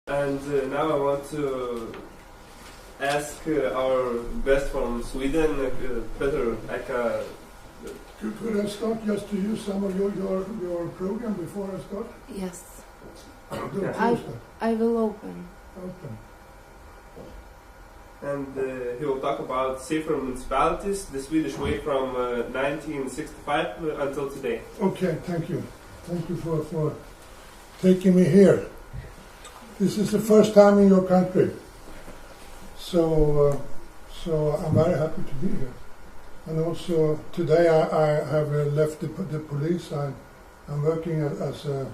And now I want to ask our guest from Sweden, Peter Eka. Could I start just to use some of your program before I start? Yes. I will open. And he will talk about safer municipalities, the Swedish way from 1965 until today. Okay, thank you. Thank you for taking me here. This is the first time in your country, so I'm very happy to be here. And also today I have left the police. I'm working as the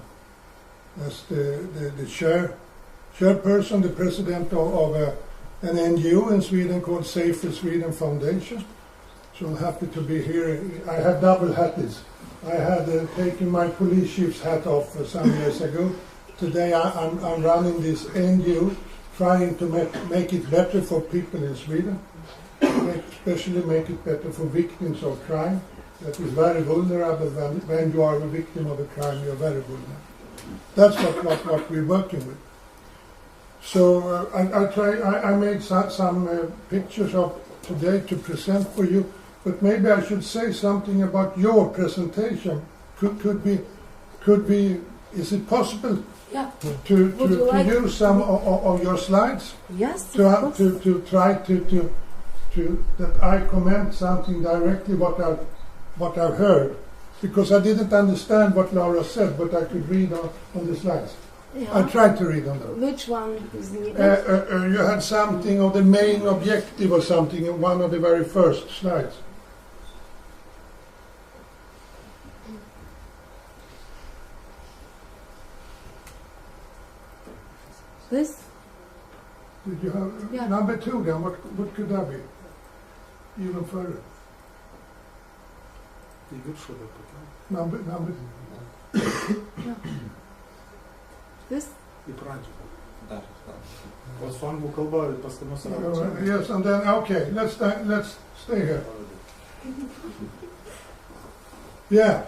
chairperson, the president of an NGO in Sweden called Safer Sweden Foundation. So I'm happy to be here. I have double hats. I had taken my police chief's hat off some years ago. Today I'm running this NGO, trying to make it better for people in Sweden, especially make it better for victims of crime. That is very vulnerable. When you are a victim of a crime, you're very vulnerable. That's what we're working with. So I made some pictures of today to present for you, but maybe I should say something about your presentation. Could be. Is it possible? Yeah. To use some of your slides? Yes. To try to that I comment something directly what I've heard, because I didn't understand what Laura said, but I could read on the slides. Yeah. I tried to read on them. Which one is needed? You had something of the main objective or something in one of the very first slides. This? Did you have number 2 then? What could that be? Even further. Number Yeah. This? Yes, and then okay, let's stay here. Yeah.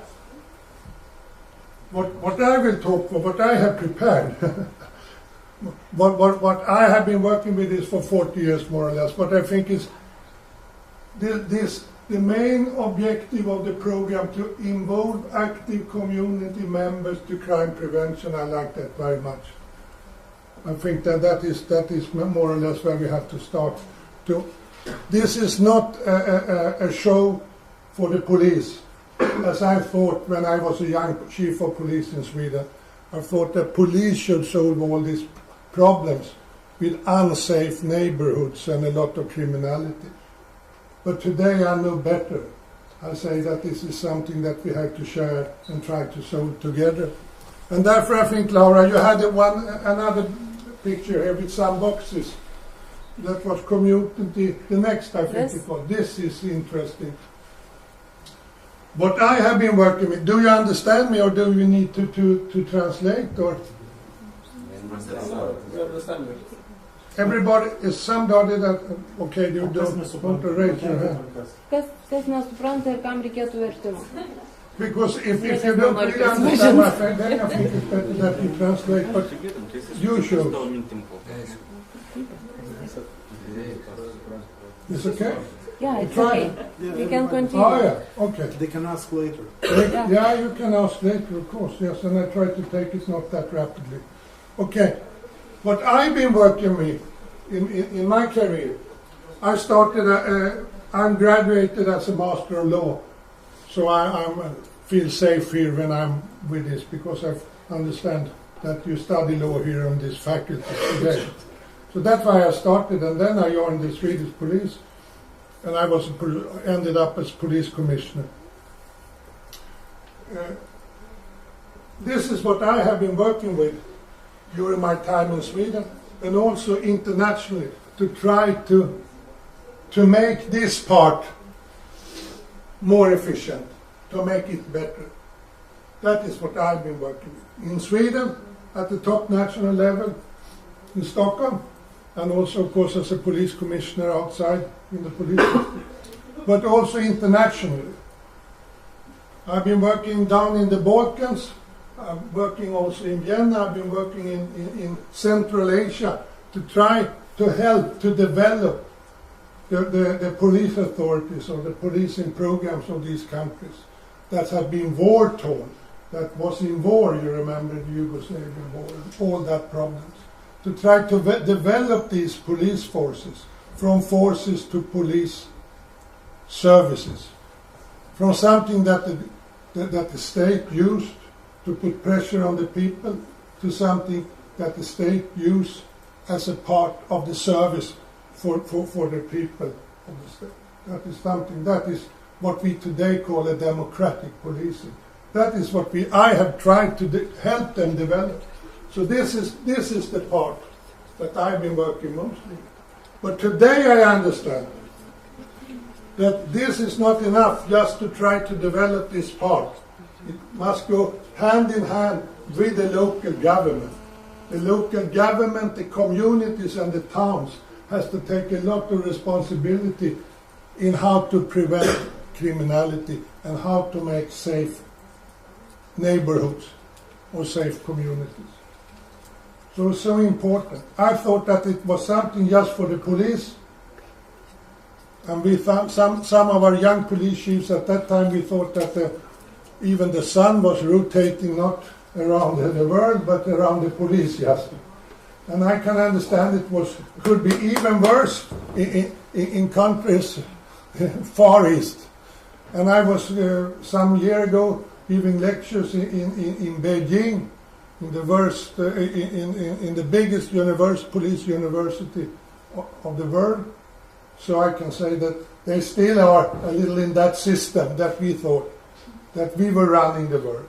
What I will talk for, what I have prepared. What I have been working with is for 40 years more or less. But I think is the main objective of the program to involve active community members to crime prevention. I like that very much. I think that is more or less where we have to start. This is not a show for the police, as I thought when I was a young chief of police in Sweden. I thought that police should solve all these problems with unsafe neighborhoods and a lot of criminality. But today I know better. I say that this is something that we have to share and try to solve together. And therefore I think, Laura, you had another picture here with some boxes. That was community. The next, I think it was. This is interesting. What I have been working with, do you understand me or do you need to translate? Or? We understand you. Everybody, is somebody that, okay, you don't want to raise your hand. Kas nesupranta ir kam reikėtų vertimo? Because if you don't really understand my friend, then I think it's better that you translate, but you should. It's okay? Yeah, it's okay. We can continue. Oh, yeah, okay. They can ask later. Yeah, you can ask later, of course, yes, and I try to take it not that rapidly. Okay, what I've been working with in my career, I started, I'm graduated as a Master of Law, so I feel safe here when I'm with this, because I understand that you study law here on this faculty today. So that's why I started, and then I joined the Swedish police, and I ended up as police commissioner. This is what I have been working with during my time in Sweden, and also internationally, to try to make this part more efficient, to make it better. That is what I've been working with. In Sweden, at the top national level, in Stockholm, and also, of course, as a police commissioner outside in the police system, but also internationally. I've been working down in the Balkans, I'm working also in Vienna. I've been working in Central Asia to try to help to develop the police authorities or the policing programs of these countries that have been war-torn, that was in war, you remember, the Yugoslavian war, and all that problems. To try to develop these police forces from forces to police services, from something that the state used to put pressure on the people to something that the state used as a part of the service for the people of the state. That is something, that is what we today call a democratic policing. That is what I have tried to help them develop. So this is the part that I've been working mostly. But today I understand that this is not enough just to try to develop this part. It must go hand in hand with the local government. The local government, the communities and the towns has to take a lot of responsibility in how to prevent criminality and how to make safe neighborhoods or safe communities. So it's so important. I thought that it was something just for the police, and we found some of our young police chiefs at that time, we thought that even the sun was rotating not around the world but around the police just. And I can understand could be even worse in countries far east. And I was some year ago giving lectures in Beijing, in the biggest police university of the world. So I can say that they still are a little in that system that we thought that we were running the world,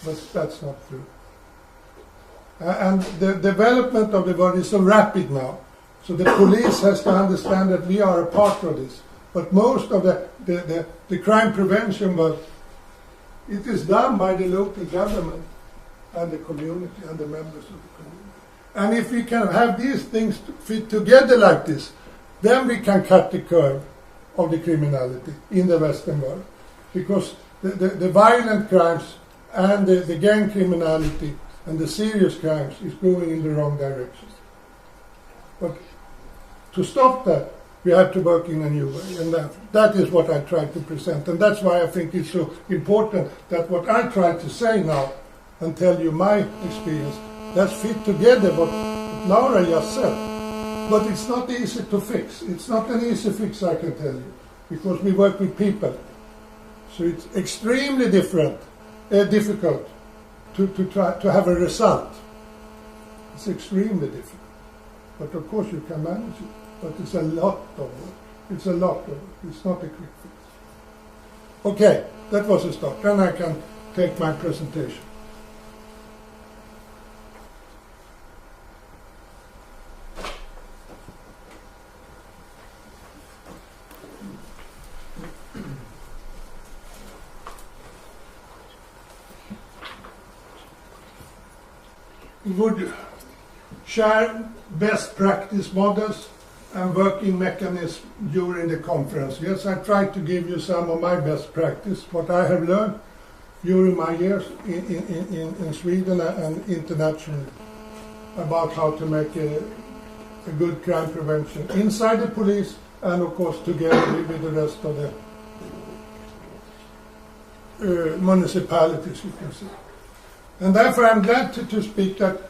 but that's not true. And the development of the world is so rapid now, so the police has to understand that we are a part of this. But most of the crime prevention work, it is done by the local government and the community and the members of the community. And if we can have these things fit together like this, then we can cut the curve of the criminality in the Western world. Because the violent crimes and the gang criminality and the serious crimes is going in the wrong direction. But to stop that, we have to work in a new way, and that is what I try to present. And that's why I think it's so important that what I try to say now and tell you my experience, that's fit together what Laura just said. But it's not easy to fix. It's not an easy fix, I can tell you, because we work with people. So it's extremely difficult to try to have a result. It's extremely difficult. But of course you can manage it. But it's a lot of work. It's a lot of work. It's not a quick fix. Okay, that was a start. Then I can take my presentation. We would share best practice models and working mechanisms during the conference. Yes, I tried to give you some of my best practice, what I have learned during my years in Sweden and internationally about how to make a good crime prevention inside the police and of course together with the rest of the municipalities, you can see. And therefore I'm glad to speak that.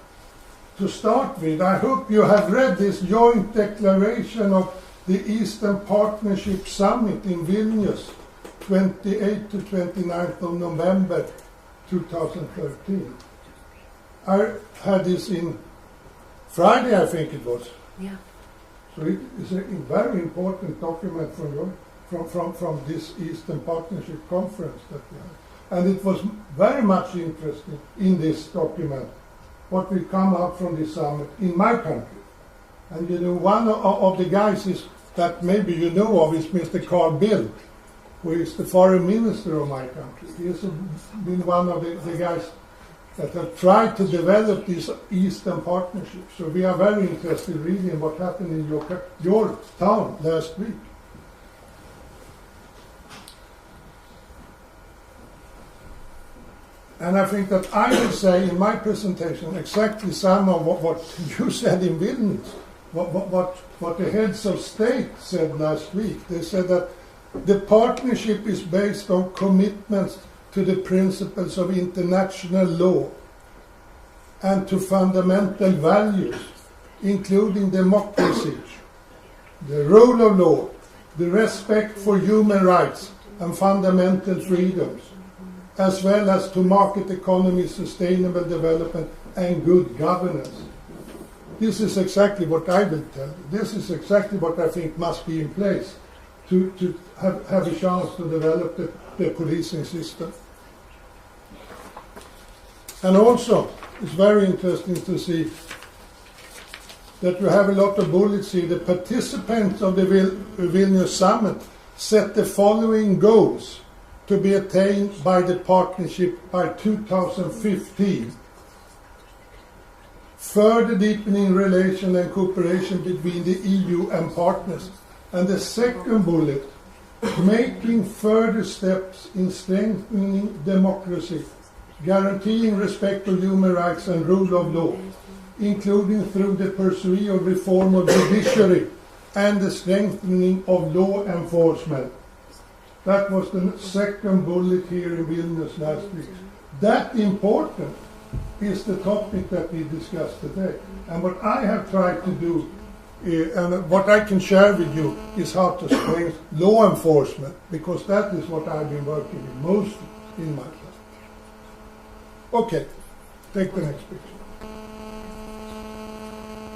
To start with, I hope you have read this joint declaration of the Eastern Partnership Summit in Vilnius, 28th to 29th of November 2013. I had this in Friday, I think it was. Yeah. So it is a very important document from this Eastern Partnership Conference that we had. And it was very much interesting in this document what will come out from this summit in my country. And you know, one of the guys is that maybe you know of is Mr. Carl Bildt, who is the foreign minister of my country. He has been one of the guys that have tried to develop this Eastern Partnership. So we are very interested really in what happened in your town last week. And I think that I will say in my presentation exactly some of what you said in Vilnius, what the heads of state said last week. They said that the partnership is based on commitments to the principles of international law and to fundamental values, including democracy, the rule of law, the respect for human rights and fundamental freedoms, as well as to market economy, sustainable development and good governance. This is exactly what I will tell you. This is exactly what I think must be in place to have a chance to develop the policing system. And also, it's very interesting to see that we have a lot of bullets here. The participants of the Vilnius summit set the following goals to be attained by the partnership by 2015. Further deepening relation and cooperation between the EU and partners. And the second bullet, making further steps in strengthening democracy, guaranteeing respect for human rights and rule of law, including through the pursuit of reform of judiciary and the strengthening of law enforcement. That was the second bullet here in Vilnius last week. That important is the topic that we discussed today. And what I have tried to do, and what I can share with you, is how to strengthen law enforcement, because that is what I've been working with most in my life. Okay, take the next picture.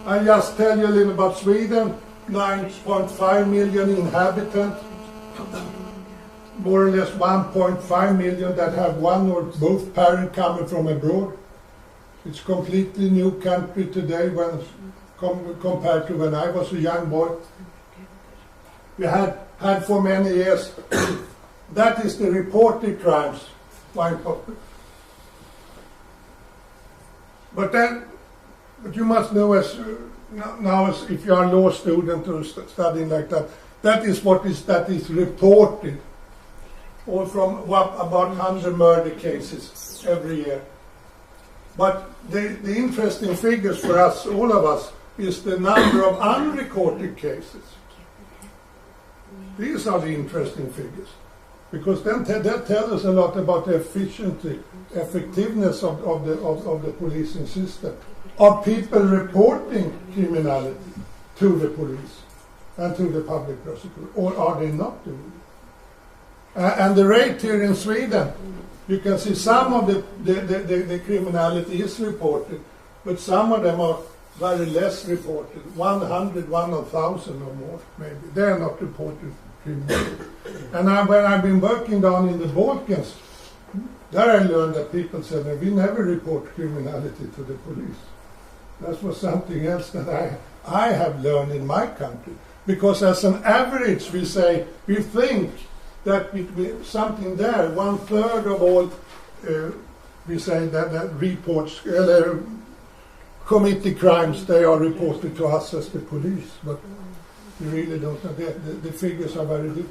I just tell you a little about Sweden. 9.5 million inhabitants. More or less 1.5 million that have one or both parents coming from abroad. It's a completely new country today when compared to when I was a young boy. We had for many years, that is the reported crimes. But you must know as if you are a law student or studying like that, that is reported. Or from about 100 murder cases every year. But the interesting figures for us, all of us, is the number of unrecorded cases. These are the interesting figures. Because then that tells us a lot about the effectiveness of the policing system. Are people reporting criminality to the police and to the public prosecutor, or are they not doing it? And the rate here in Sweden, you can see some of the criminality is reported, but some of them are very less reported. 100, 1,000 or more, maybe. They are not reported criminality. And when I've been working down in the Balkans, there I learned that people said that we never report criminality to the police. That was something else that I have learned in my country. Because as an average, we think that something there, 1/3 of all, we say that reports, committed crimes, they are reported to us as the police. But we really don't know. The figures are very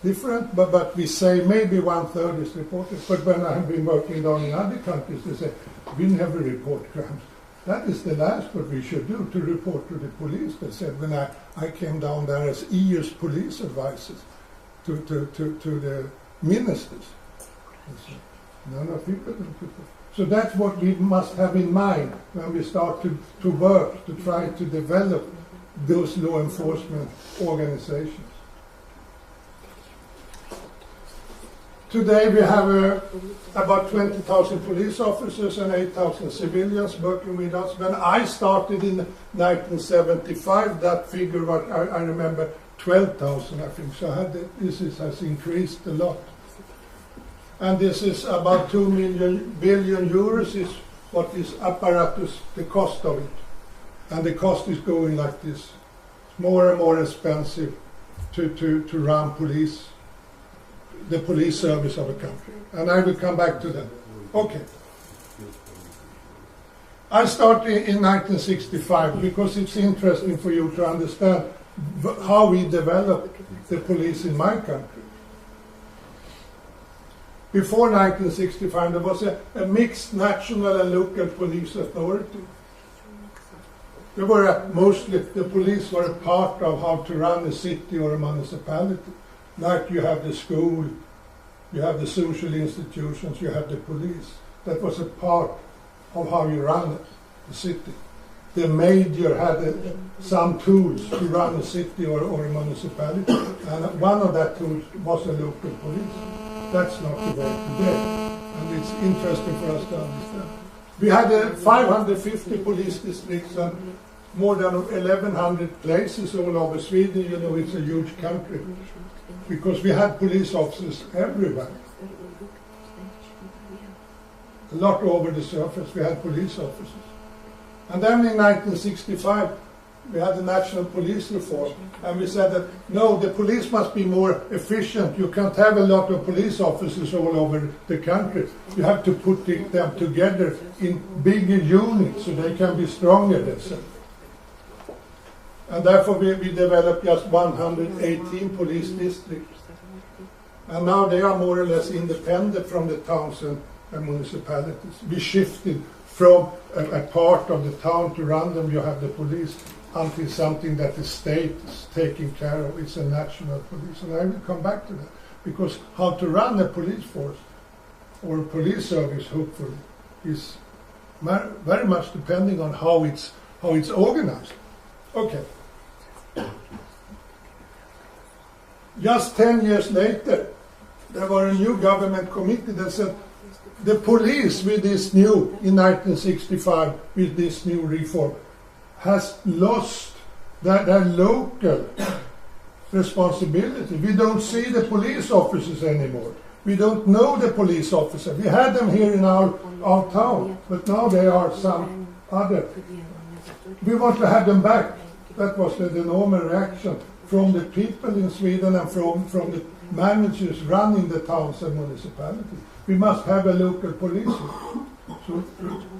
different, but we say maybe 1/3 is reported. But when I've been working down in other countries, they say, we never report crimes. That is the last what we should do, to report to the police. They said when I came down there as EU's police advisors to the ministers. No, people don't report. So that's what we must have in mind when we start to work, to try to develop those law enforcement organizations. Today we have about 20,000 police officers and 8,000 civilians working with us. When I started in 1975, that figure was, I remember, 12,000, I think. So this has increased a lot. And this is about 2 billion euros is what is apparatus, the cost of it. And the cost is going like this. It's more and more expensive to run the police service of a country. And I will come back to that. Okay. I started in 1965 because it's interesting for you to understand how we developed the police in my country. before 1965 there was a mixed national and local police authority. There were mostly, the police were a part of how to run a city or a municipality. Like you have the school, you have the social institutions, you have the police. That was a part of how you run the city. The mayor had some tools to run a city or a municipality, and one of that tools was a local police. That's not the way today, and it's interesting for us to understand. We had 550 police districts and more than 1,100 places all over Sweden. You know, it's a huge country, because we had police officers everywhere. A lot over the surface, we had police officers. And then in 1965, we had the national police reform, and we said that, no, the police must be more efficient. You can't have a lot of police officers all over the country. You have to put them together in bigger units so they can be stronger, they said. And therefore we developed just 118 police districts. And now they are more or less independent from the towns and municipalities. We shifted from a part of the town to run them, you have the police, until something that the state is taking care of. It's a national police. And I will come back to that, because how to run a police force or a police service, hopefully, is very much depending on how it's organized. Okay. Just 10 years later, there was a new government committee that said the police, with this new, in 1965, with this new reform, has lost their local responsibility. We don't see the police officers anymore. We don't know the police officer. We had them here in our town, but now they are some other. We want to have them back. That was the normal reaction from the people in Sweden and from the managers running the towns and municipalities. We must have a local police. So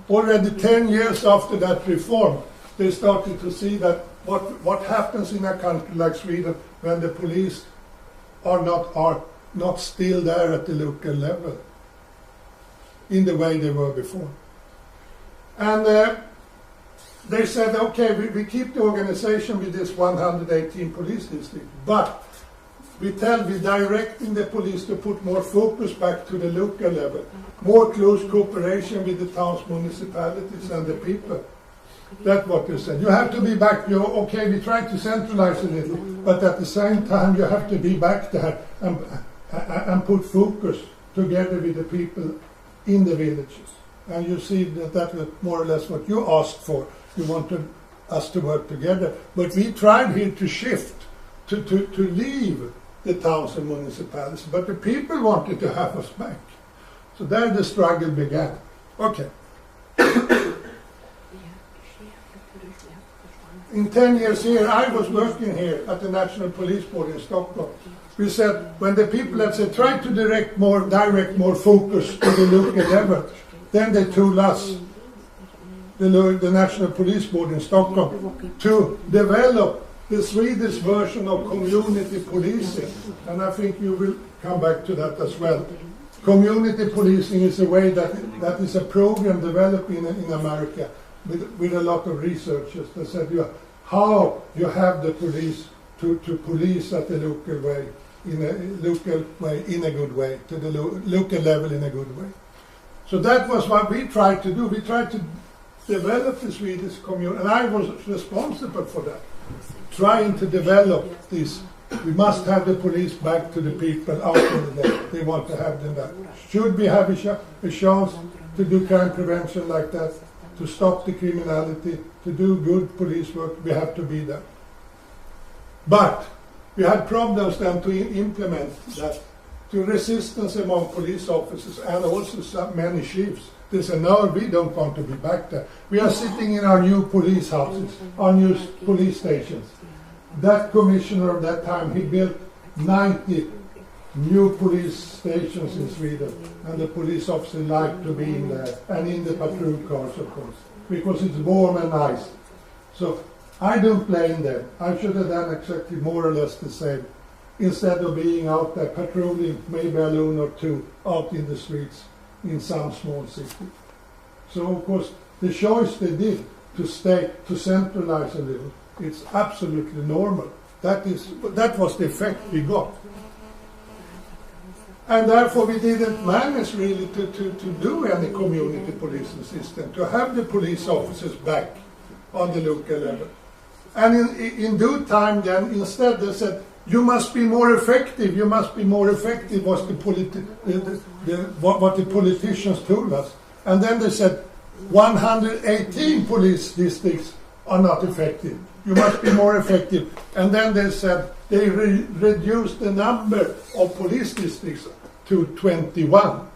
already 10 years after that reform, they started to see that what happens in a country like Sweden when the police are not still there at the local level in the way they were before. And they said, okay, we keep the organization with this 118 police districts, but we're directing the police to put more focus back to the local level, more close cooperation with the towns, municipalities and the people. That's what they said. You have to be back. Okay, we try to centralize a little, but at the same time you have to be back there and put focus together with the people in the villages. And you see that was more or less what you asked for. You wanted us to work together. But we tried here to shift, to leave the towns and municipalities, but the people wanted to have us back. So there the struggle began. Okay. In 10 years here, I was working here at the National Police Board in Stockholm. We said, when the people had said, try to direct more focus to the local level, then they told us, the National Police Board in Stockholm, to develop the Swedish version of community policing. And I think you will come back to that as well. Community policing is a way that is a program developed in America with a lot of researchers that said how you have the police to police at the local way, in a good way, to the local level in a good way. So that was what we tried to do. We tried to develop the Swedish community, and I was responsible for that. Trying to develop this. We must have the police back to the people out in the day. They want to have them back. Should we have a chance to do crime prevention like that, to stop the criminality, to do good police work, we have to be there. But we had problems then to implement that, to resistance among police officers and also many chiefs. They said, no, we don't want to be back there. We are sitting in our new police houses, our new police stations. That commissioner of that time, he built 90 new police stations in Sweden, and the police officers like to be in there, and in the patrol cars, of course, because it's warm and nice. So I don't blame them. I should have done exactly more or less the same instead of being out there patrolling maybe a lone or two out in the streets in some small city. So of course the choice they did to centralize a little, it's absolutely normal. That was the effect we got. And therefore we didn't manage really to do any community policing system, to have the police officers back on the local level. And in due time then, instead they said, you must be more effective, you must be more effective, was what the politicians told us. And then they said, 118 police districts are not effective. You must be more effective. And then they said they reduced the number of police districts to 21.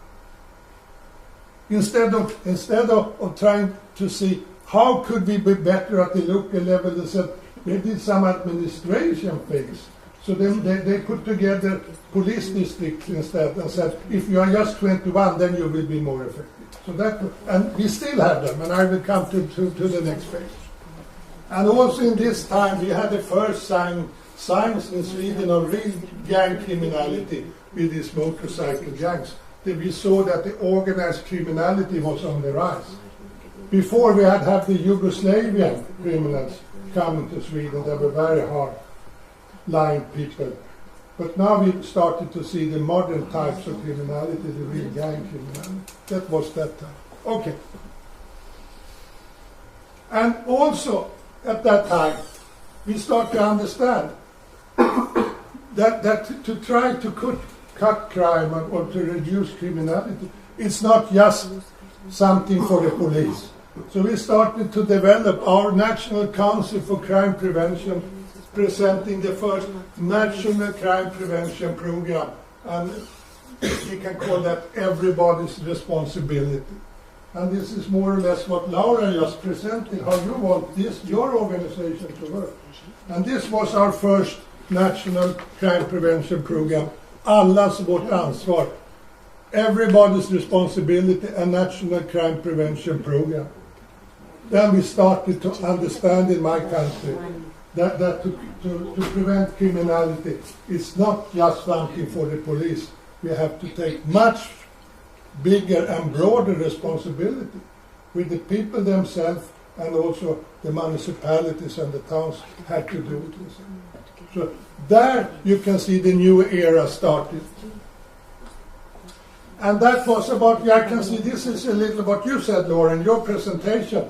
Instead of trying to see how could we be better at the local level, they said they did some administration things. So they put together police districts instead and said, if you are just 21, then you will be more effective. So and we still have them, and I will come to the next phase. And also in this time, we had the first signs in Sweden of real gang criminality with these motorcycle gangs. We saw that the organized criminality was on the rise. Before we had the Yugoslavian criminals coming to Sweden, they were very hard-lying people. But now we started to see the modern types of criminality, the real gang criminality. That was that time. Okay. And also, at that time, we start to understand that to try to cut crime or to reduce criminality, it's not just something for the police. So we started to develop our National Council for Crime Prevention, presenting the first National Crime Prevention Program, and we can call that everybody's responsibility. And this is more or less what Laura just presented, how you want your organization to work. And this was our first National Crime Prevention Program, Allas vårt ansvar, everybody's responsibility, a National Crime Prevention Program. Then we started to understand in my country that to prevent criminality, it's not just something for the police. We have to take much bigger and broader responsibility with the people themselves, and also the municipalities and the towns had to do this. So there you can see the new era started. And that was about, I can see this is a little what you said, Laura, in your presentation,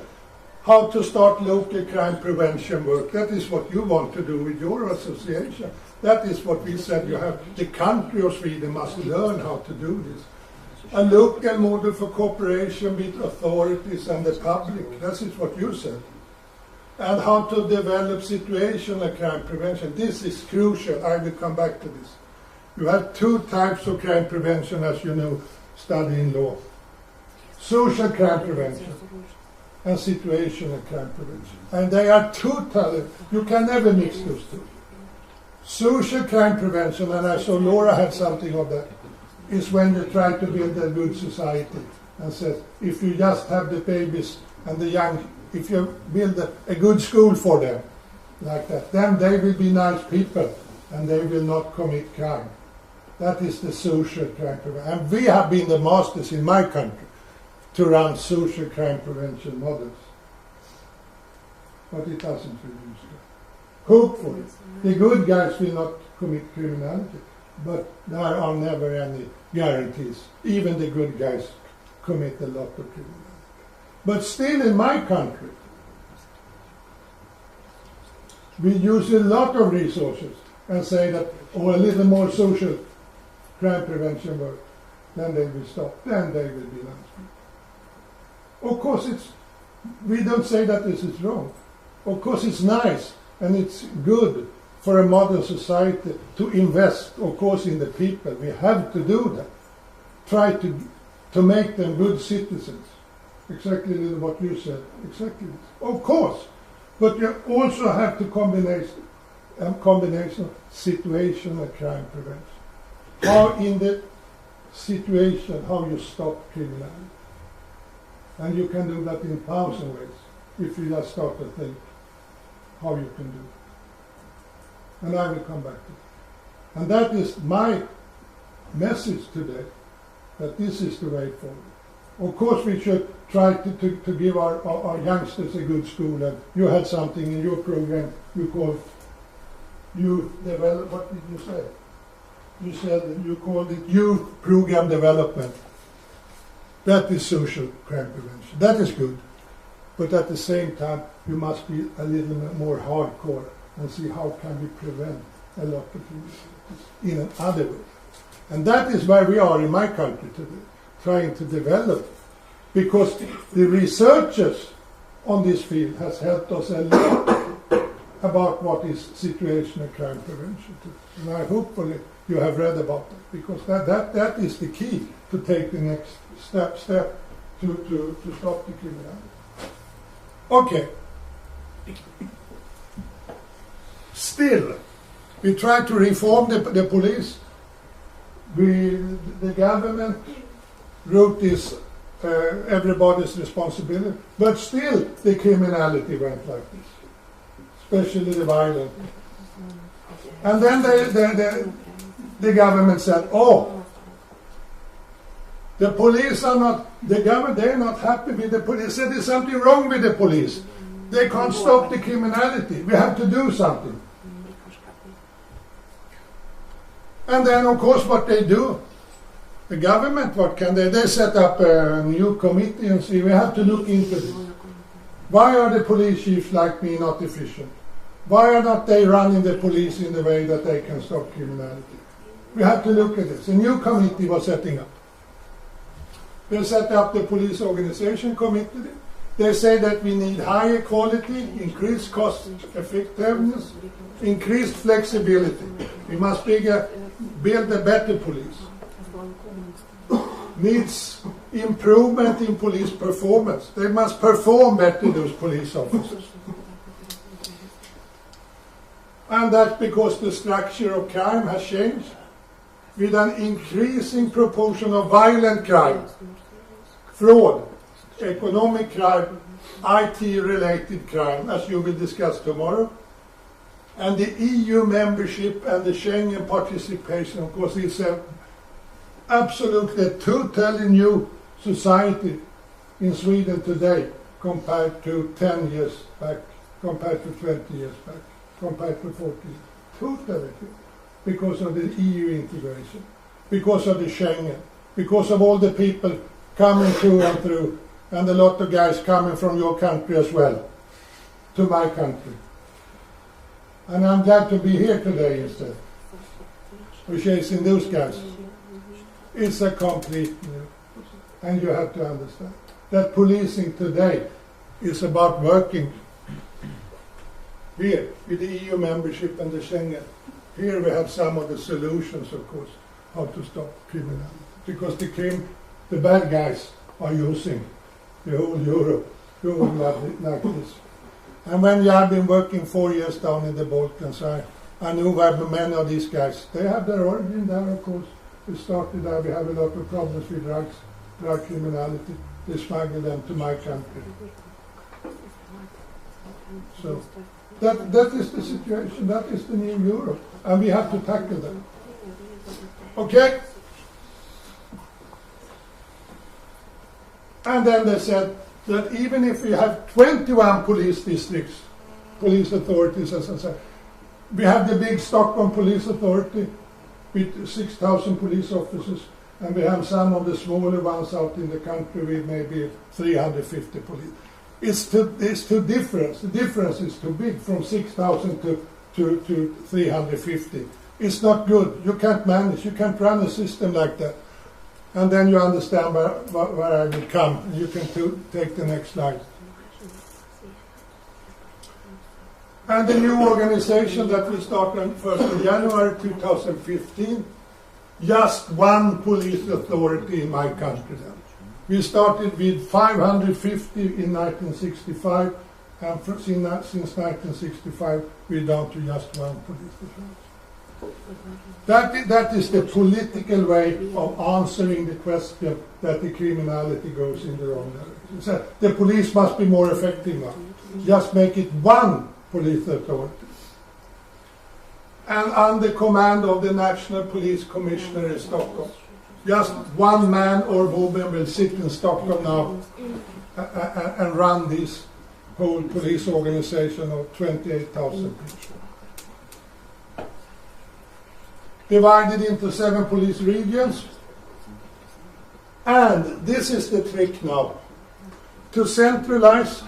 how to start local crime prevention work. That is what you want to do with your association. That is what we said you have. The country of Sweden must learn how to do this. A local model for cooperation with authorities and the public. That is what you said. And how to develop situational crime prevention. This is crucial. I will come back to this. You have two types of crime prevention, as you know, studying law. Social crime prevention and situational crime prevention. And they are totally, you can never mix those two. Social crime prevention, and I saw Laura had something of that, is when you try to build a good society and says, if you just have the babies and the young, if you build a good school for them, like that, then they will be nice people and they will not commit crime. That is the social crime prevention. And we have been the masters in my country to run social crime prevention models. But it doesn't reduce crime. Hopefully, the good guys will not commit criminality, but there are never any guarantees. Even the good guys commit a lot of criminality. But still in my country, we use a lot of resources and say that, a little more social crime prevention work, then they will stop, then they will be nice people. Of course, we don't say that this is wrong. Of course, it's nice and it's good for a modern society to invest, of course, in the people. We have to do that. Try to make them good citizens. Exactly what you said. Exactly. Of course. But you also have to combination of situational crime prevention. How in the situation, how you stop criminality. And you can do that in 1,000 ways, if you just start to think how you can do it. And I will come back to it. And that is my message today, that this is the way forward. Of course we should try to give our youngsters a good school, and you had something in your program you called what did you say? You said you called it youth program development. That is social crime prevention. That is good. But at the same time, you must be a little bit more hardcore and see how can we prevent a lot of things in another way. And that is where we are in my country today, trying to develop. Because the researchers on this field has helped us a lot about what is situational crime prevention. And I hopefully you have read about that, because that is the key to take the next step to stop the criminality. Okay. Still, we try to reform the police. The government wrote this everybody's responsibility, but still the criminality went like this, especially the violent. And then the government said, oh, the police are not, the government, they're not happy with the police. They said there's something wrong with the police. They can't stop the criminality. We have to do something. And then, of course, what they do, the government, what can they? They set up a new committee and say, we have to look into this. Why are the police chiefs like me not efficient? Why are not they running the police in the way that they can stop criminality? We have to look at this. A new committee was setting up. They set up the police organization committee. They say that we need higher quality, increased cost effectiveness, increased flexibility. We must build a better police. Needs improvement in police performance. They must perform better, those police officers. And that's because the structure of crime has changed, with an increasing proportion of violent crime, fraud, economic crime, IT-related crime, as you will discuss tomorrow. And the EU membership and the Schengen participation, of course, is absolutely a totally new society in Sweden today compared to 10 years back, compared to 20 years back, compared to 40 years. Totally new. Because of the EU integration, because of the Schengen, because of all the people coming through and through, and a lot of guys coming from your country as well, to my country. And I'm glad to be here today instead, for chasing those guys. It's a complete new, and you have to understand that policing today is about working here with the EU membership and the Schengen. Here we have some of the solutions, of course, how to stop criminality, because the bad guys are using the whole Europe, the whole like this. And when you have been working 4 years down in the Balkans, I know where many of these guys, they have their origin there, of course. We started there, we have a lot of problems with drugs, drug criminality. They smuggle them to my country. So that is the situation, that is the new Europe, and we have to tackle that. Okay? And then they said that even if we have 21 police districts, police authorities, as I said, we have the big Stockholm Police Authority with 6,000 police officers, and we have some of the smaller ones out in the country with maybe 350 police. It's too different. The difference is too big, from 6,000 to 350. It's not good. You can't manage. You can't run a system like that. And then you understand where I will come. You can take the next slide. And the new organization that will start on 1st of January 2015, just one police authority in my country then. We started with 550 in 1965, and since 1965 we're down to just one police authority. That is the political way of answering the question that the criminality goes in the wrong direction. So the police must be more effective now. Just make it one police authority. and under command of the National Police Commissioner in Stockholm. Just one man or woman will sit in Stockholm now and run this whole police organization of 28,000 people. Divided into 7 police regions. And this is the trick now. To centralize,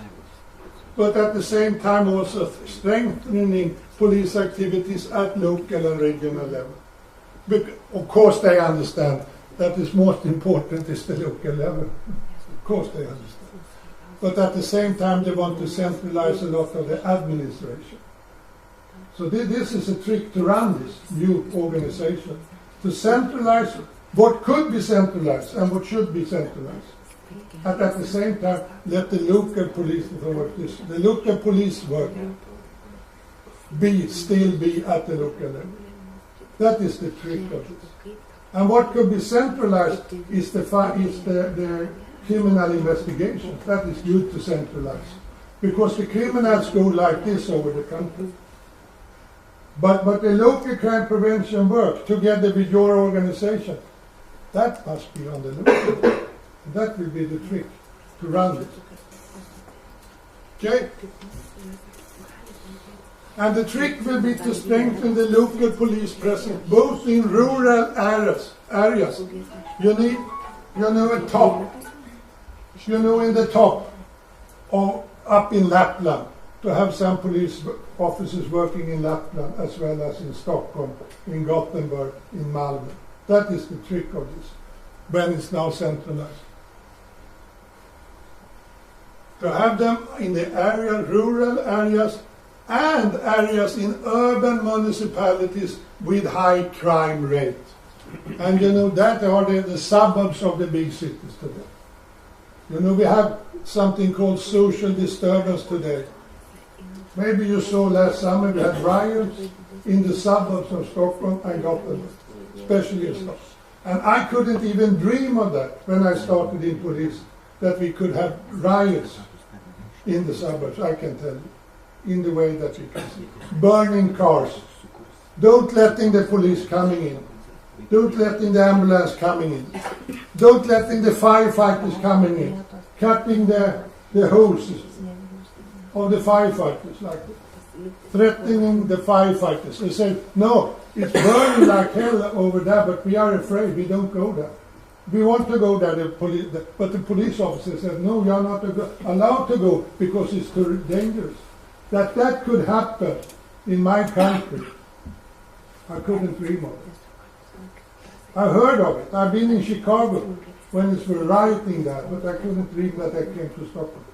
but at the same time also strengthening police activities at local and regional level. Of course they understand that is most important is the local level. Of course they understand. But at the same time they want to centralize a lot of the administration. So this is a trick to run this new organization. To centralize what could be centralized and what should be centralized. And at the same time, let the local police authorities, the local police work, still be at the local level. That is the trick of this. And what could be centralized is the criminal investigation. That is good to centralize. Because the criminals go like this over the country. But the local crime prevention work, together with your organization, that must be on the local level. That will be the trick to run it. Okay? And the trick will be to strengthen the local police presence, both in rural areas. You need, a top. In the top, or up in Lapland, to have some police officers working in Lapland as well as in Stockholm, in Gothenburg, in Malmö. That is the trick of this, when it's now centralized. To have them in the rural areas, and areas in urban municipalities with high crime rate. And that are the suburbs of the big cities today. We have something called social disturbance today. Maybe you saw last summer we had riots in the suburbs of Stockholm and Gothenburg, especially in Stockholm. And I couldn't even dream of that when I started in police, that we could have riots in the suburbs, I can tell you, in the way that you can see. Burning cars. Don't letting the police coming in. Don't letting the ambulance coming in. Don't letting the firefighters coming in. Cutting the hoses of the firefighters like that. Threatening the firefighters. They say, no, it's burning like hell over there, but we are afraid, we don't go there. We want to go there, but the police officer said, no, you are not allowed to go because it's too dangerous. That could happen in my country, I couldn't dream of it. I heard of it. I've been in Chicago when it was rioting there, but I couldn't dream that I came to Stockholm.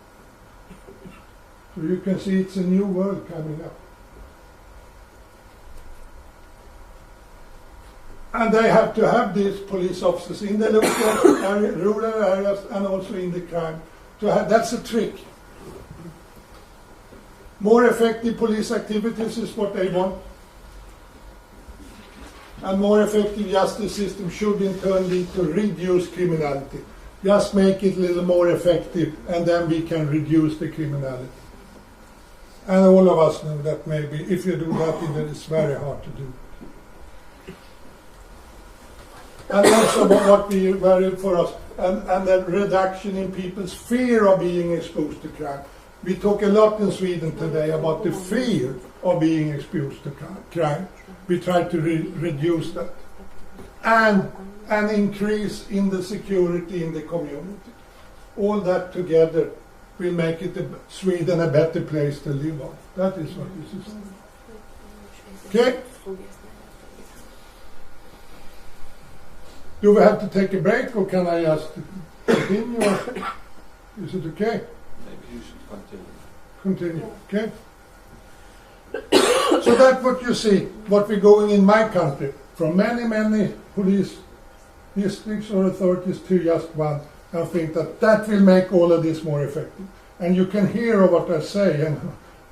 So you can see it's a new world coming up. And they have to have these police officers in the local rural areas and also in the crime. That's a trick. More effective police activities is what they want. And more effective justice system should in turn lead to reduce criminality. Just make it a little more effective and then we can reduce the criminality. And all of us know that maybe if you do that, it's very hard to do. And also what we value for us, and the reduction in people's fear of being exposed to crime. We talk a lot in Sweden today about the fear of being exposed to crime. We try to reduce that. And an increase in the security in the community. All that together will make Sweden a better place to live on. That is what this is. Okay? Do we have to take a break, or can I just continue? Is it okay? Maybe you should continue. Continue, okay? So that's what you see, what we're going in my country, from many police districts or authorities to just one. I think that will make all of this more effective. And you can hear what I say, and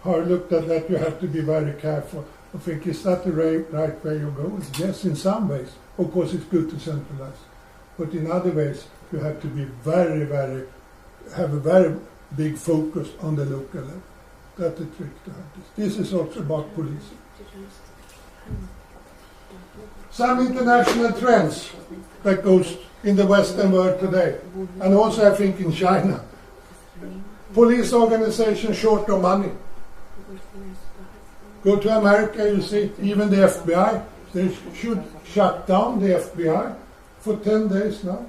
how I looked at that, you have to be very careful. I think, is that the right way you go? Yes, in some ways. Of course, it's good to centralize. But in other ways, you have to be have a very big focus on the local level. That's the trick to have this. This is also about policing. Some international trends that goes in the Western world today, and also I think in China. Police organization short of money. Go to America, you see, even the FBI, they should shut down the FBI for 10 days now.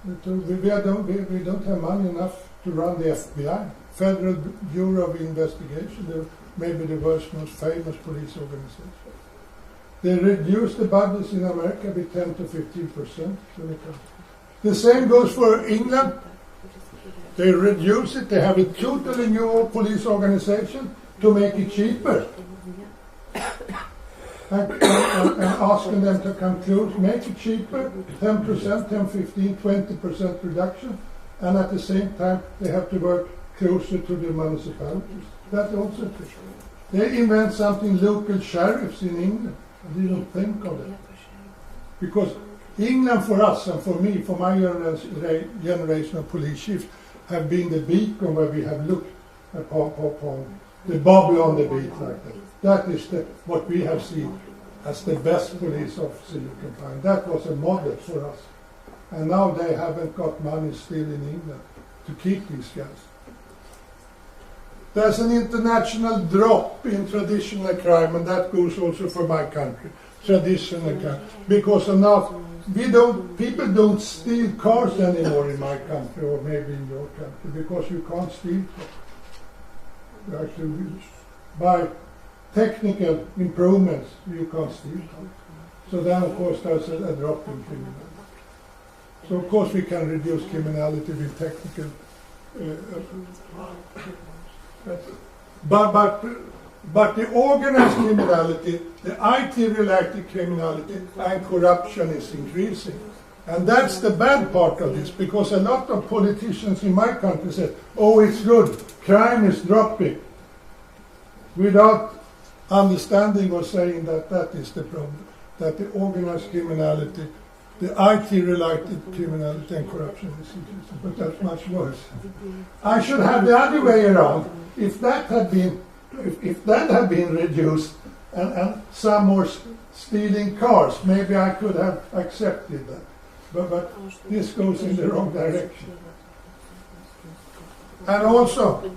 We don't have money enough to run the FBI, Federal Bureau of Investigation, maybe the world's most famous police organization. They reduce the budgets in America by 10 to 15%. The same goes for England. They reduce it. They have a totally new police organization to make it cheaper. And asking them to come close, make it cheaper, 10%, 10, 15, 20% reduction. And at the same time, they have to work closer to the municipalities. That also. They invent something, local sheriffs in England. I didn't think of that. Because England for us and for me, for my generation of police chiefs, have been the beacon where we have looked upon the bubble on the beat like that. That is what we have seen as the best police officer you can find. That was a model for us. And now they haven't got money still in England to keep these guys. There's an international drop in traditional crime, and that goes also for my country, traditional crime. Because now people don't steal cars anymore in my country, or maybe in your country, because you can't steal cars. You actually, by technical improvements, you can't steal cars. So then, of course, there's a drop in criminality. So, of course, we can reduce criminality with technical but the organized criminality, the IT-related criminality and corruption is increasing. And that's the bad part of this, because a lot of politicians in my country say, oh, it's good, crime is dropping, without understanding or saying that that is the problem, that the organized criminality, the IT-related criminality and corruption is increasing, but that's much worse. I should have the other way around. If that had been reduced and some more stealing cars, maybe I could have accepted that. But this goes in the wrong direction. And also,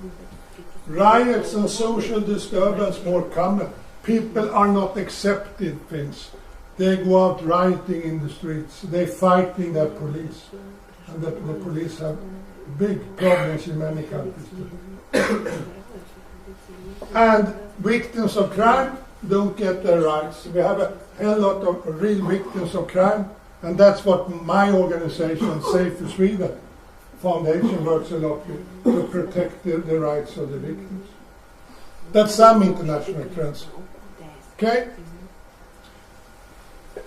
riots and social disturbance more common. People are not accepting things. They go out rioting in the streets. They're fighting their police. And the police have big problems in many countries today. And victims of crime don't get their rights. We have a hell lot of real victims of crime, and that's what my organization, Safer Sweden Foundation, works a lot with, to protect the rights of the victims. That's some international trends. Okay?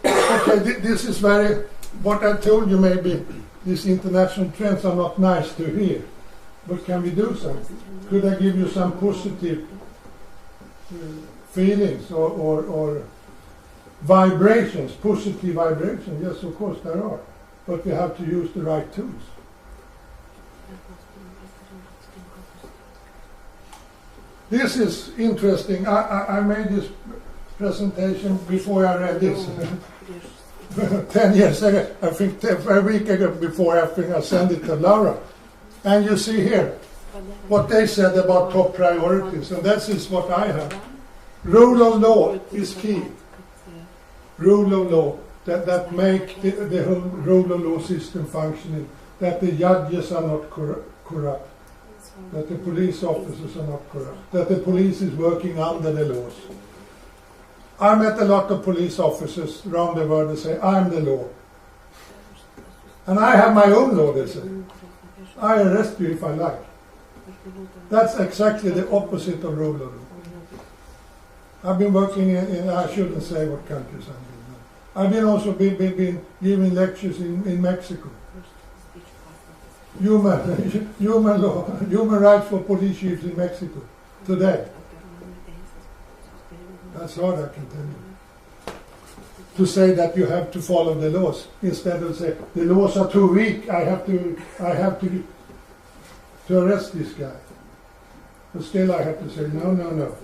Okay, this is what I told you, maybe these international trends are not nice to hear. But can we do something? Could I give you some positive feelings or vibrations, positive vibrations? Yes, of course there are. But we have to use the right tools. This is interesting. I made this presentation before I read this. 10 years ago, I think a week ago before I sent it to Laura. And you see here what they said about top priorities, and that is what I have. Rule of law is key. Rule of law, that make the whole rule of law system functioning, that the judges are not corrupt, that the police officers are not corrupt, that the police is working under the laws. I met a lot of police officers around the world that say, I'm the law. And I have my own law, they say. I arrest you if I like. That's exactly the opposite of rule of law. I've been working in I shouldn't say what countries I'm in. I've been also been giving lectures in Mexico. Human law, human rights for police chiefs in Mexico today. That's hard, I can tell you. To say that you have to follow the laws instead of say the laws are too weak. I have to arrest this guy. But still, I have to say no.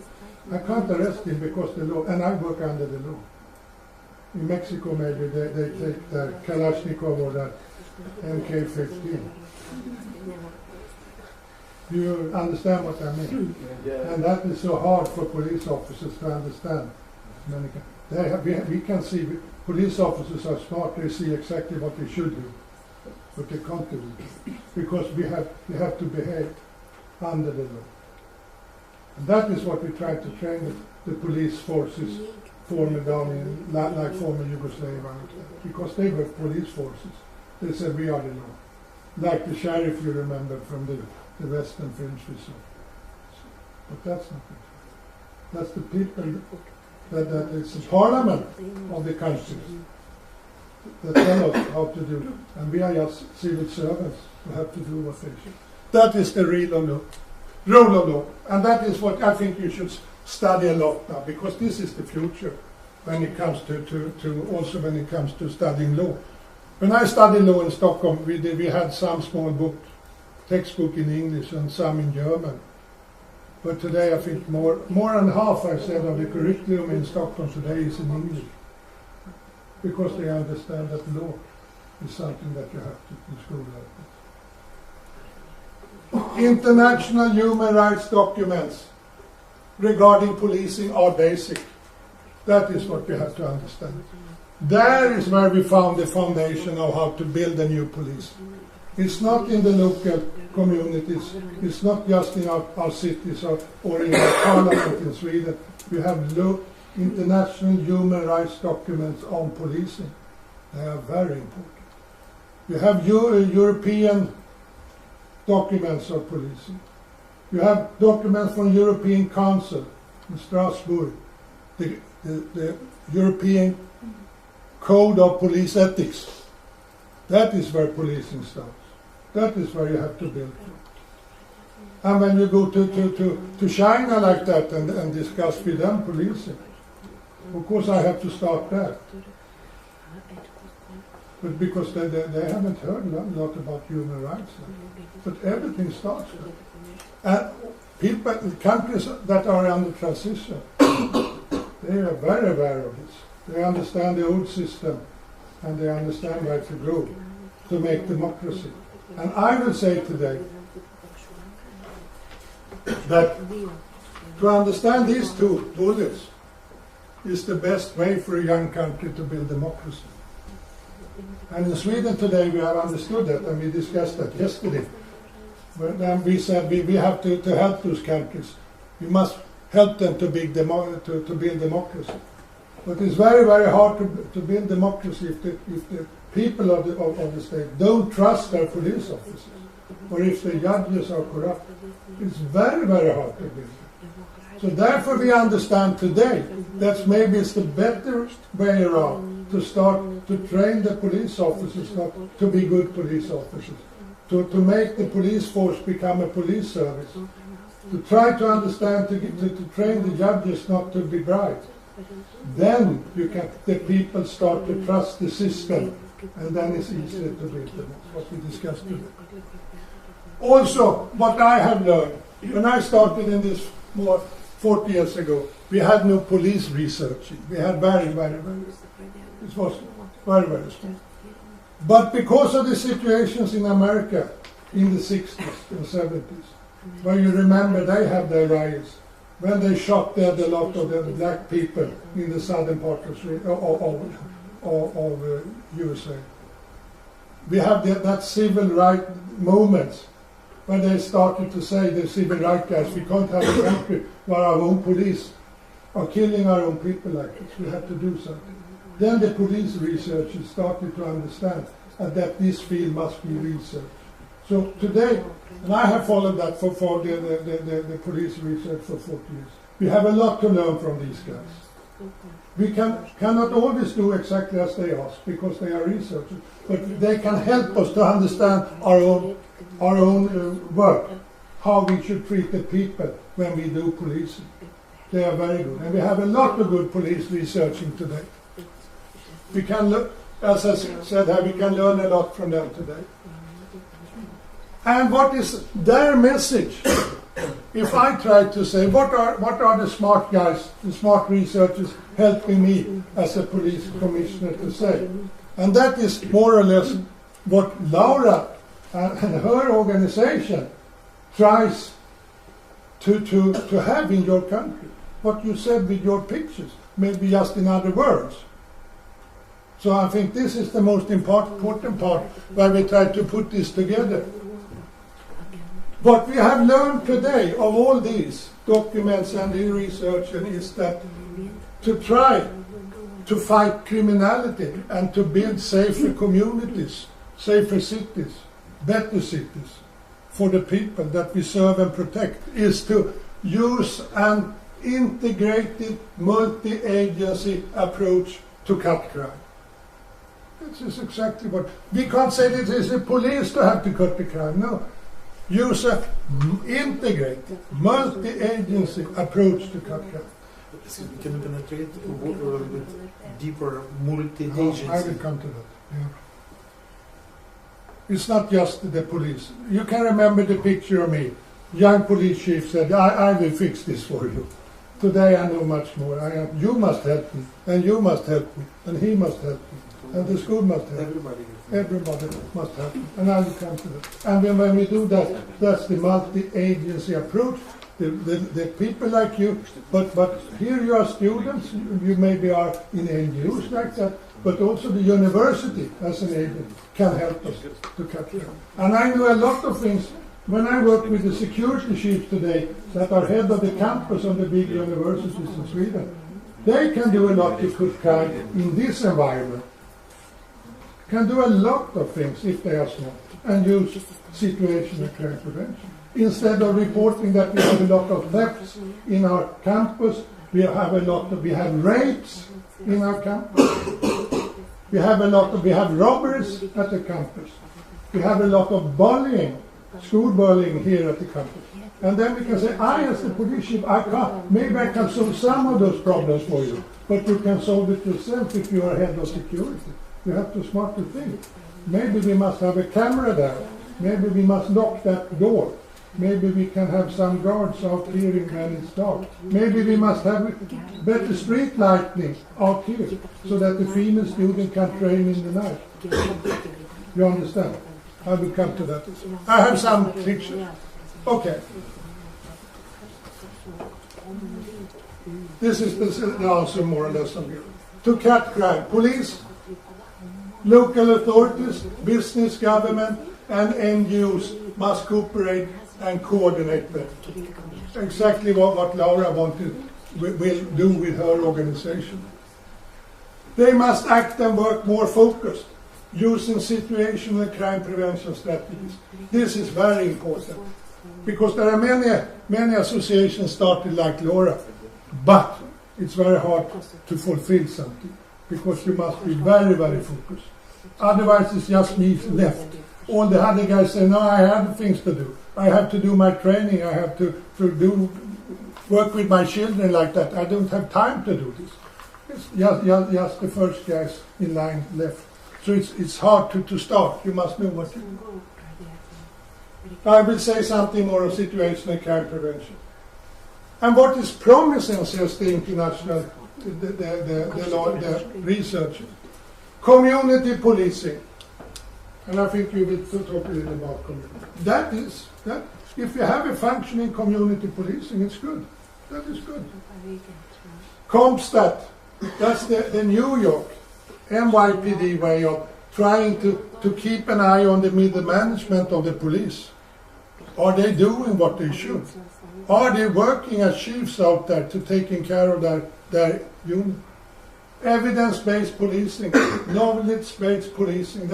I can't arrest him because the law, and I work under the law. In Mexico, maybe they take the Kalashnikov or the MK-15. You understand what I mean? And that is so hard for police officers to understand. We can see police officers are smart. They see exactly what they should do, but they can't do it because we have to behave under the law. And that is what we try to train the police forces, former down in like former Yugoslavia, because they were police forces. They said we are the law, like the sheriff you remember from the Western films we saw. But that's not it. That's the people that it's the parliament of the countries that tell us how to do it. And we are just civil servants who have to do what they should. That is the rule of law. And that is what I think you should study a lot now, because this is the future when it comes to also when it comes to studying law. When I studied law in Stockholm, we had some small textbook in English and some in German. But today I think more than half, I said, of the curriculum in Stockholm today is in English. Because they understand that law is something that you have to in school like this. International human rights documents regarding policing are basic. That is what we have to understand. There is where we found the foundation of how to build a new police. It's not in the local communities, it's not just in our cities or in our parliament in Sweden. We have international human rights documents on policing. They are very important. You have European documents of policing. You have documents from European Council in Strasbourg, the European Code of Police Ethics. That is where policing starts. That is where you have to build. And when you go to China like that and discuss with them policing, of course I have to start there. But because they haven't heard a lot about human rights. But everything starts there. And countries that are under transition, they are very aware of this. They understand the old system and they understand where to go to make democracy. And I will say today that to understand these two bullets is the best way for a young country to build democracy. And in Sweden today we have understood that, and we discussed that yesterday. When we said we have to help those countries. We must help them to build democracy. But it's very, very hard to build democracy if the people of the state don't trust their police officers, or if the judges are corrupt. It's very, very hard to build. So therefore we understand today that maybe it's the better way around to start to train the police officers not to be good police officers, to make the police force become a police service, to try to understand, to train the judges not to be bribed. Then the people start to trust the system, and then it's easier to build them. What we discussed today. Also, what I have learned, when I started in this more 40 years ago, we had no police researching. We had very, very, it was very, very small. But because of the situations in America in the 60s and 70s, where you remember they had their riots, when they shot dead a lot of the black people in the southern part of USA. We have that civil rights movement when they started to say, the civil rights guys, we can't have a country where our own police are killing our own people like this. We have to do something. Then the police researchers started to understand that this field must be researched. So today, and I have followed that for the police research for 40 years. We have a lot to learn from these guys. We cannot always do exactly as they ask because they are researchers, but they can help us to understand our own work, how we should treat the people when we do policing. They are very good, and we have a lot of good police researching today. We can look, as I said, we can learn a lot from them today. And what is their message if I try to say, what are the smart guys, the smart researchers helping me as a police commissioner to say? And that is more or less what Laura and her organization tries to have in your country. What you said with your pictures, maybe just in other words. So I think this is the most important part where we try to put this together. What we have learned today of all these documents and the research is that to try to fight criminality and to build safer communities, safer cities, better cities for the people that we serve and protect is to use an integrated multi-agency approach to cut crime. This is exactly what... We can't say that it is the police to have to cut the crime, no. Use an integrated multi-agency approach to cut crime. Can you penetrate a little bit deeper multi-agency? I will come to that, yeah. It's not just the police. You can remember the picture of me. Young police chief said, I will fix this for you. Today I know much more. You must help me, and you must help me, and he must help me, and the school must help me. Everybody must help me, and I will come to that. And when we do that, that's the multi-agency approach. The people like you, but here you are students, you maybe are in NGOs like that, but also the university as an agent can help us to cut down. And I know a lot of things. When I work with the security chiefs today that are head of the campus of the big universities in Sweden, they can do a lot to cut crime in this environment. Can do a lot of things if they are smart and use situational crime prevention. Instead of reporting that we have a lot of thefts in our campus, we have rapes in our campus. We have robberies at the campus. We have a lot of bullying, school bullying here at the campus. And then we can say, I as the police chief, maybe I can solve some of those problems for you, but you can solve it yourself if you are head of security. You have to smartly think. Maybe we must have a camera there. Maybe we must lock that door. Maybe we can have some guards out here when it's dark. Maybe we must have better street lighting out here so that the female student can train in the night. You understand? I will come to that. I have some pictures. Okay. This is the answer more or less of you. To cut crime, police, local authorities, business, government, and NGOs must cooperate and coordinate better. Exactly what Laura will do with her organization. They must act and work more focused, using situational crime prevention strategies. This is very important, because there are many associations started like Laura, but it's very hard to fulfill something, because you must be very, very focused. Otherwise it's just me left. All the other guys say, no, I have things to do. I have to do my training. I have to work with my children like that. I don't have time to do this. It's just the first guys in line left. So it's hard to start. You must know what to do. I will say something more of situational crime prevention. And what is promising, says the international, the research, community policing. And I think you will talk a little about community. That if you have a functioning community policing, it's good. That is good. CompStat, that's the New York NYPD way of trying to keep an eye on the middle management of the police. Are they doing what they should? Are they working as chiefs out there to taking care of their unit? Evidence-based policing, knowledge-based policing,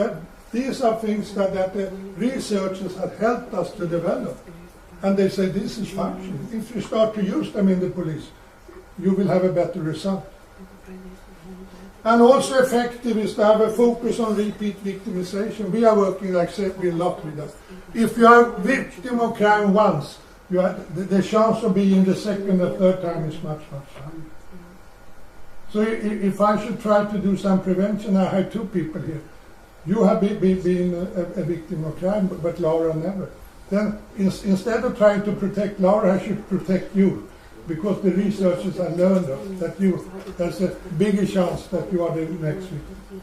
these are things that the researchers have helped us to develop. And they say this is functioning. If you start to use them in the police, you will have a better result. And also effective is to have a focus on repeat victimization. We are working, like I said, a lot with that. If you are a victim of crime once, the chance of being the second or third time is much, much higher. So if I should try to do some prevention, I have two people here. You have been a victim of crime, but Laura never. then instead of trying to protect Laura, I should protect you. Because the researchers have learned that there's a bigger chance that you are the next victim.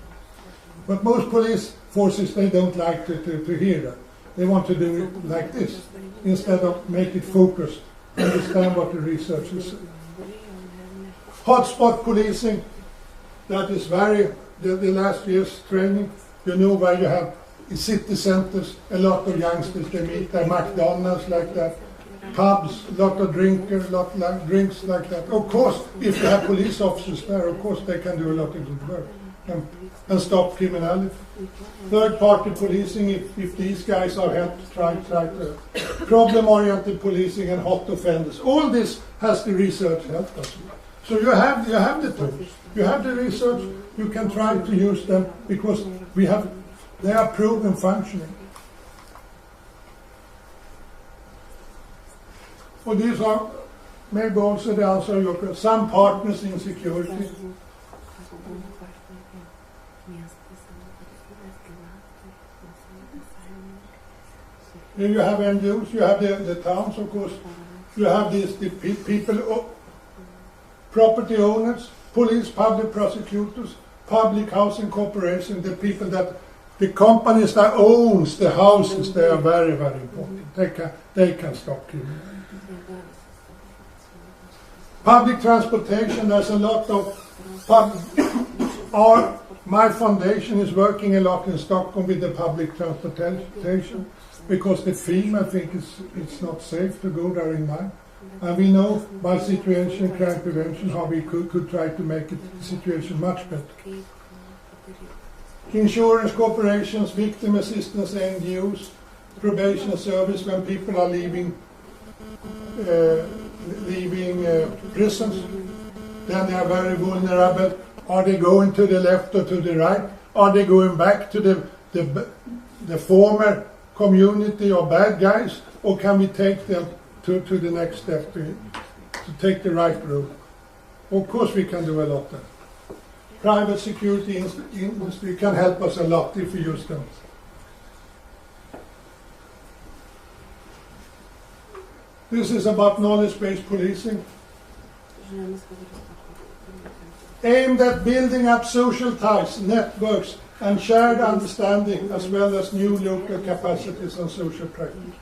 But most police forces, they don't like to hear that. They want to do it like this, instead of make it focused, understand what the researchers say. Hotspot policing, that is the last year's training. You know where you have in city centers, a lot of youngsters, they meet at McDonald's like that. Pubs, a lot of drinks like that. Of course, if you have police officers there, of course they can do a lot of good work and stop criminality. Third-party policing, if these guys are helped, try to problem-oriented policing and hot offenders. All this has the research helped us with. So you have the tools, you have the research, you can try to use them because they are proven functioning. Well, these are maybe also the answer to your question. Some partners in security. Here you have MRUs, you have the towns, of course. You have the people, property owners, police, public prosecutors, public housing corporation, the people that, the companies that owns the houses, they are very, very important. They can stop criminality. Public transportation, there's a lot of my foundation is working a lot in Stockholm with the public transportation because the theme, I think, it's not safe to go there in mind. And we know by situation, crime prevention, how we could try to make the situation much better. Insurance corporations, victim assistance NGOs, probation service when people are leaving prisons, then they are very vulnerable. Are they going to the left or to the right? Are they going back to the former community or bad guys? Or can we take them to the next step, to take the right road? Of course we can do a lot there. Private security industry can help us a lot if we use them. This is about knowledge-based policing. Aimed at building up social ties, networks, and shared understanding, as well as new local capacities and social practice.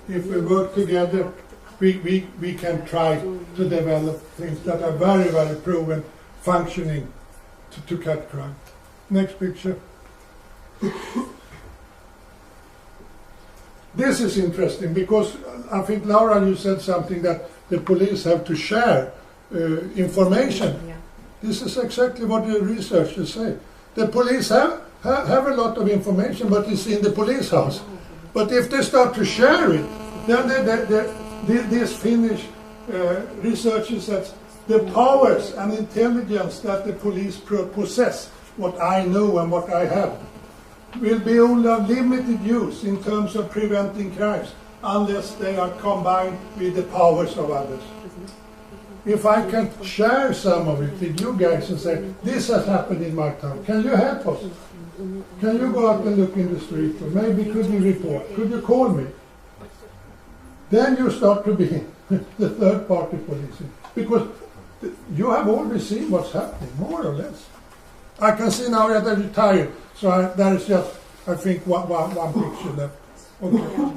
If we work together, we can try to develop things that are very, very proven, functioning to cut crime. Next picture. This is interesting because I think, Laura, you said something that the police have to share information. Yeah. This is exactly what the researchers say. The police have a lot of information, but it's in the police house. But if they start to share it, then these Finnish researchers said the powers and intelligence that the police possess, what I know and what I have, will be only of limited use in terms of preventing crimes unless they are combined with the powers of others. If I can share some of it with you guys and say, this has happened in my town, can you help us? Can you go out and look in the street? Or maybe could you report? Could you call me? Then you start to be the third party policing. Because you have always seen what's happening, more or less. I can see now that I'm retired, so there is just, I think, one picture left. Okay.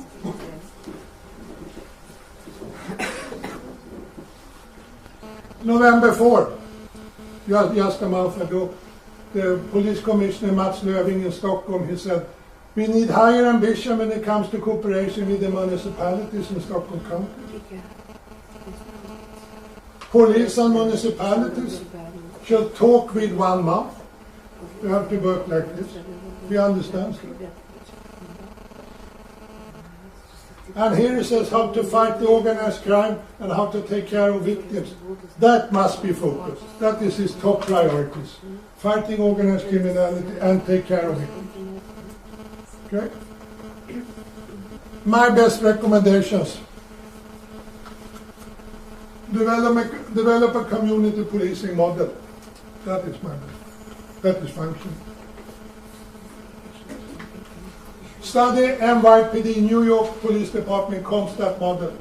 November 4, just a month ago, the police commissioner Mats Löfving in Stockholm, he said, we need higher ambition when it comes to cooperation with the municipalities in Stockholm County. Police and municipalities shall talk with one mouth. We have to work like this. We understand. And here it says how to fight the organized crime and how to take care of victims. That must be focused. That is his top priorities. Fighting organized criminality and take care of victims. Okay? My best recommendations. Develop a community policing model. That is my best. That is functioning. Study NYPD, New York Police Department, Comstat model.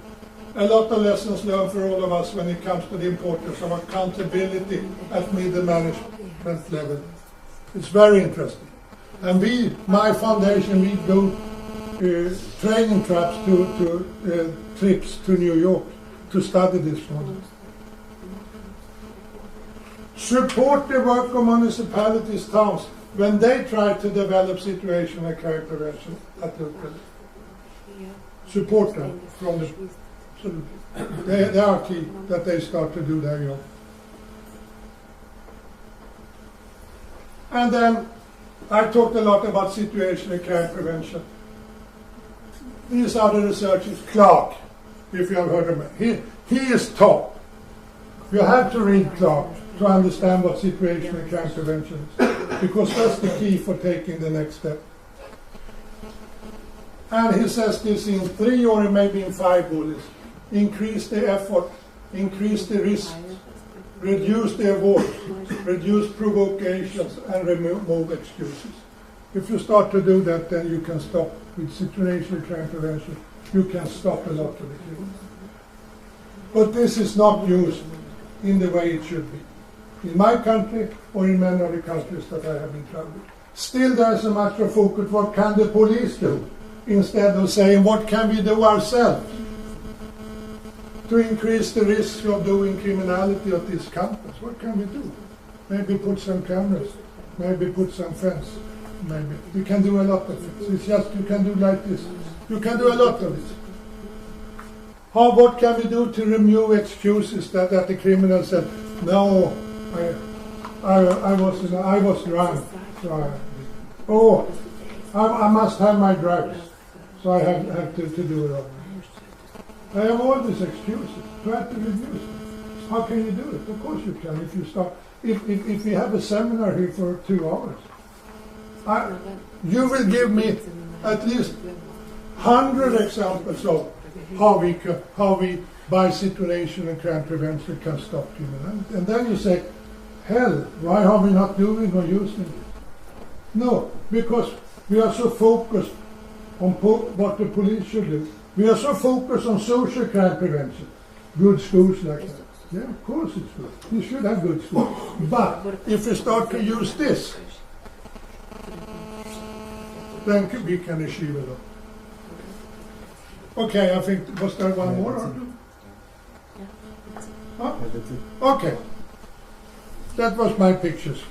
A lot of lessons learned for all of us when it comes to the importance of accountability at middle management level. It's very interesting. And we, my foundation, we do training trips to New York to study this model. Support the work of municipalities, towns, when they try to develop situational crime prevention at local level. Support them from the... They are key that they start to do their job. And then I talked a lot about situational crime prevention. These are the researchers. Clark, if you have heard of him. He is top. You have to read Clark to understand what situational crime prevention is, because that's the key for taking the next step. And he says this in 3 or maybe in 5 bullets. Increase the effort, increase the risk, reduce the avoid, reduce provocations, and remove excuses. If you start to do that, then you can stop with situational crime prevention. You can stop a lot of the criminals. But this is not used in the way it should be. In my country or in many other countries that I have been traveling. Still there's a much of focus, what can the police do? Instead of saying, what can we do ourselves to increase the risk of doing criminality at this campus? What can we do? Maybe put some cameras, maybe put some fence, maybe. We can do a lot of things. It's just you can do like this. You can do a lot of it. What can we do to remove excuses that the criminal said, no, I was drunk, so I must have my drugs, so I have to do it all. I have all these excuses. Try to reduce them. How can you do it? Of course you can if you start. If we have a seminar here for 2 hours, you will give me at least 100 examples of how we by situation and crime prevention can stop criminality. And then you say, hell, why are we not doing or using it? No, because we are so focused on what the police should do. We are so focused on social crime prevention. Good schools like that. Yeah, of course it's good. We should have good schools. But if we start to use this, then we can achieve a lot. Okay, I think, was there one more or two? Huh? Okay. That was my pictures.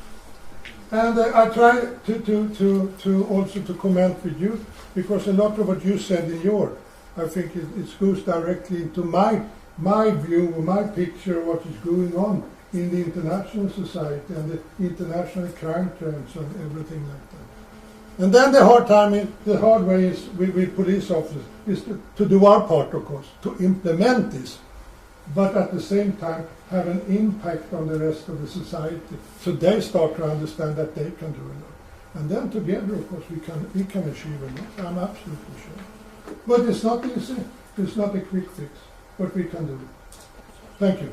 And I try to also to comment with you, because a lot of what you said in your, I think it goes directly into my view, my picture of what is going on in the international society and the international crime trends and everything like that. And then the hard way is with police officers is to do our part, of course, to implement this, but at the same time have an impact on the rest of the society, so they start to understand that they can do a lot. And then together, of course, we can achieve a lot. I'm absolutely sure. But it's not easy. It's not a quick fix, but we can do it. Thank you.